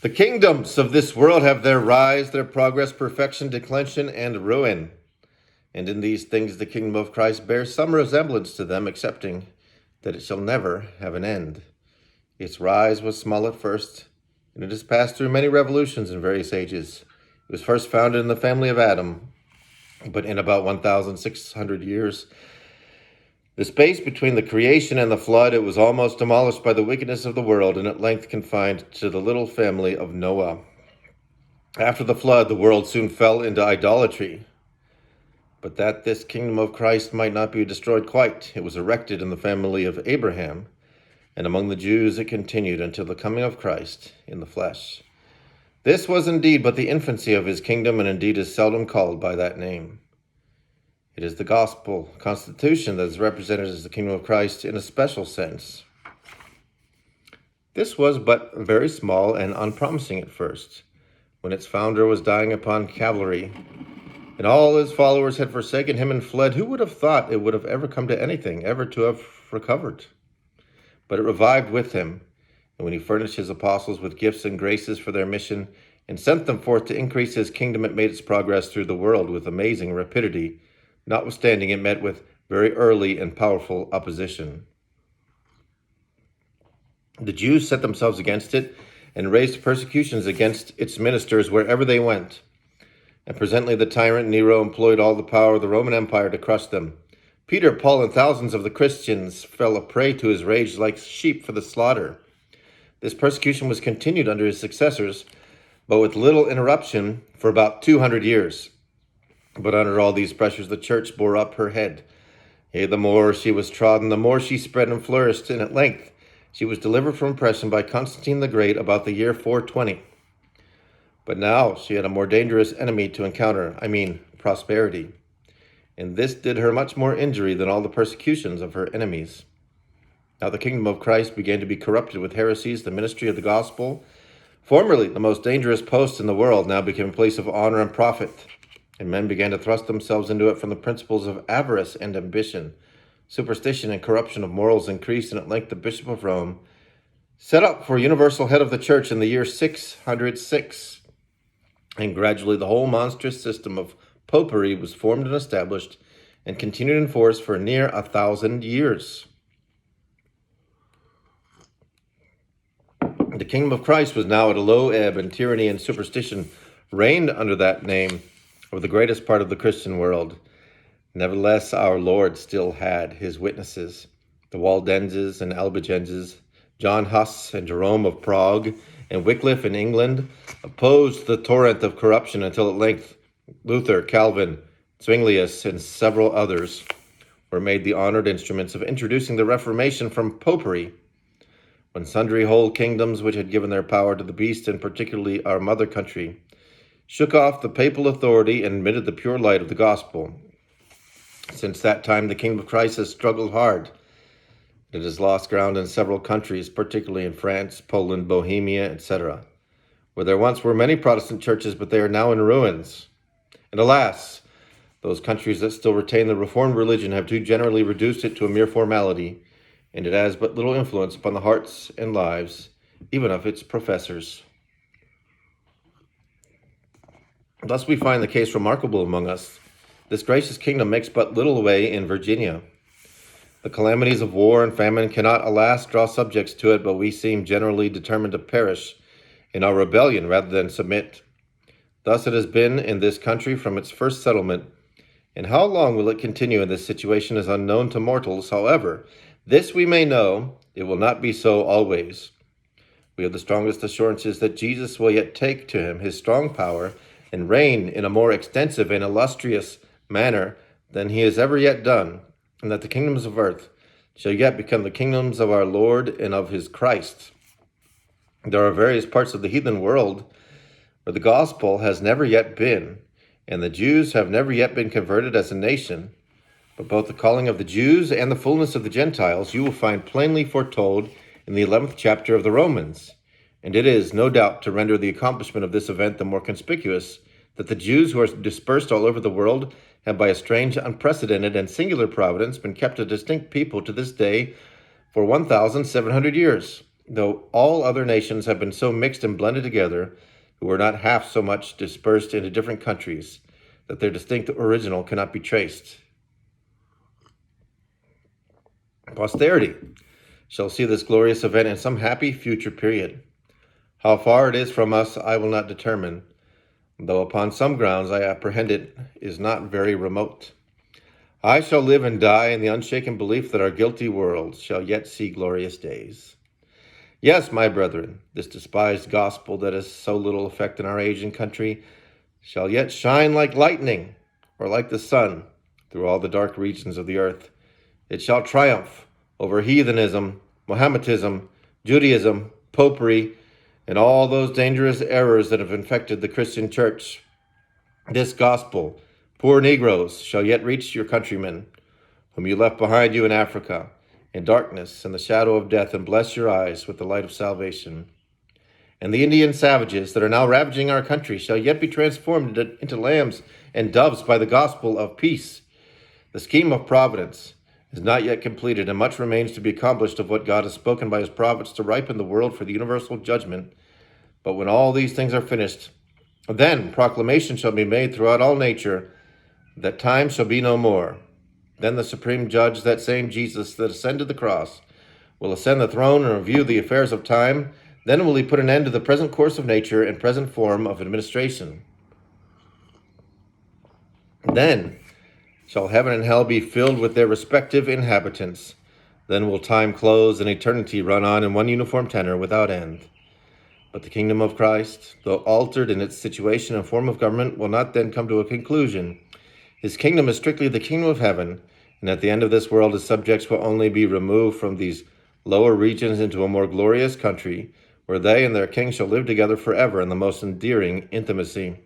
The kingdoms of this world have their rise, their progress, perfection, declension, and ruin. And in these things the kingdom of Christ bears some resemblance to them, excepting that it shall never have an end. Its rise was small at first, and it has passed through many revolutions in various ages. It was first founded in the family of Adam, but in about 1,600 years, the space between the creation and the flood, it was almost demolished by the wickedness of the world, and at length confined to the little family of Noah. After the flood, the world soon fell into idolatry. But that this kingdom of Christ might not be destroyed quite, it was erected in the family of Abraham, and among the Jews it continued until the coming of Christ in the flesh. This was indeed but the infancy of his kingdom, and indeed is seldom called by that name. It is the gospel constitution that is represented as the kingdom of Christ in a special sense. This was but very small and unpromising at first, when its founder was dying upon Calvary, and all his followers had forsaken him and fled. Who would have thought it would have ever come to anything, ever to have recovered? But it revived with him, and when he furnished his apostles with gifts and graces for their mission, and sent them forth to increase his kingdom, it made its progress through the world with amazing rapidity. Notwithstanding, it met with very early and powerful opposition. The Jews set themselves against it and raised persecutions against its ministers wherever they went. And presently the tyrant Nero employed all the power of the Roman Empire to crush them. Peter, Paul, and thousands of the Christians fell a prey to his rage like sheep for the slaughter. This persecution was continued under his successors, but with little interruption for about 200 years. But under all these pressures, the church bore up her head. Yea, the more she was trodden, the more she spread and flourished, and at length she was delivered from oppression by Constantine the Great about the year 420. But now she had a more dangerous enemy to encounter, prosperity. And this did her much more injury than all the persecutions of her enemies. Now the kingdom of Christ began to be corrupted with heresies. The ministry of the gospel, formerly the most dangerous post in the world, now became a place of honor and profit. And men began to thrust themselves into it from the principles of avarice and ambition. Superstition and corruption of morals increased, and at length the Bishop of Rome set up for universal head of the church in the year 606. And gradually the whole monstrous system of popery was formed and established, and continued in force for near 1,000 years. The kingdom of Christ was now at a low ebb, and tyranny and superstition reigned under that name over the greatest part of the Christian world. Nevertheless, our Lord still had his witnesses. The Waldenses and Albigenses, John Huss and Jerome of Prague, and Wycliffe in England opposed the torrent of corruption until at length Luther, Calvin, Zwinglius, and several others were made the honored instruments of introducing the Reformation from popery, when sundry whole kingdoms which had given their power to the beast, and particularly our mother country, shook off the papal authority and admitted the pure light of the gospel. Since that time, the kingdom of Christ has struggled hard. It has lost ground in several countries, particularly in France, Poland, Bohemia, etc., where there once were many Protestant churches, but they are now in ruins. And alas, those countries that still retain the Reformed religion have too generally reduced it to a mere formality, and it has but little influence upon the hearts and lives, even of its professors. Thus we find the case remarkable among us. This gracious kingdom makes but little way in Virginia. The calamities of war and famine cannot, alas, draw subjects to it, but we seem generally determined to perish in our rebellion rather than submit. Thus it has been in this country from its first settlement, and how long will it continue in this situation is unknown to mortals. However, this we may know, it will not be so always. We have the strongest assurances that Jesus will yet take to him his strong power and reign in a more extensive and illustrious manner than he has ever yet done, and that the kingdoms of earth shall yet become the kingdoms of our Lord and of his Christ. There are various parts of the heathen world where the gospel has never yet been, and the Jews have never yet been converted as a nation, but both the calling of the Jews and the fullness of the Gentiles you will find plainly foretold in the 11th chapter of the Romans. And it is, no doubt, to render the accomplishment of this event the more conspicuous, that the Jews who are dispersed all over the world have by a strange, unprecedented, and singular providence been kept a distinct people to this day for 1,700 years. though all other nations have been so mixed and blended together, who are not half so much dispersed into different countries, that their distinct original cannot be traced. Posterity shall see this glorious event in some happy future period. How far it is from us I will not determine, though upon some grounds I apprehend it is not very remote. I shall live and die in the unshaken belief that our guilty world shall yet see glorious days. Yes, my brethren, this despised gospel that has so little effect in our age and country shall yet shine like lightning, or like the sun, through all the dark regions of the earth. It shall triumph over heathenism, Mohammedanism, Judaism, popery, and all those dangerous errors that have infected the Christian church. This gospel, poor Negroes, shall yet reach your countrymen, whom you left behind you in Africa, in darkness and the shadow of death, and bless your eyes with the light of salvation. And the Indian savages that are now ravaging our country shall yet be transformed into lambs and doves by the gospel of peace. The scheme of providence is not yet completed, and much remains to be accomplished of what God has spoken by his prophets to ripen the world for the universal judgment. But when all these things are finished, then proclamation shall be made throughout all nature that time shall be no more. Then the supreme judge, that same Jesus that ascended the cross, will ascend the throne and review the affairs of time. Then will he put an end to the present course of nature and present form of administration. Then shall heaven and hell be filled with their respective inhabitants. Then will time close and eternity run on in one uniform tenor without end. But the kingdom of Christ, though altered in its situation and form of government, will not then come to a conclusion. His kingdom is strictly the kingdom of heaven, and at the end of this world his subjects will only be removed from these lower regions into a more glorious country, where they and their king shall live together forever in the most endearing intimacy.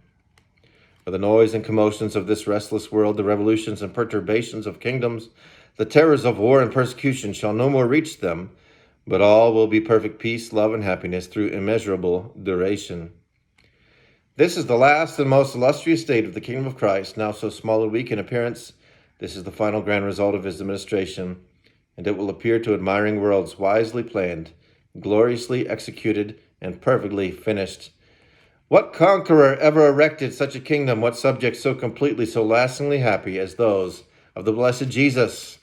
For the noise and commotions of this restless world, the revolutions and perturbations of kingdoms, the terrors of war and persecution shall no more reach them, but all will be perfect peace, love, and happiness through immeasurable duration. This is the last and most illustrious state of the kingdom of Christ, now so small and weak in appearance. This is the final grand result of his administration, and it will appear to admiring worlds wisely planned, gloriously executed, and perfectly finished. What conqueror ever erected such a kingdom? What subjects so completely, so lastingly happy as those of the blessed Jesus?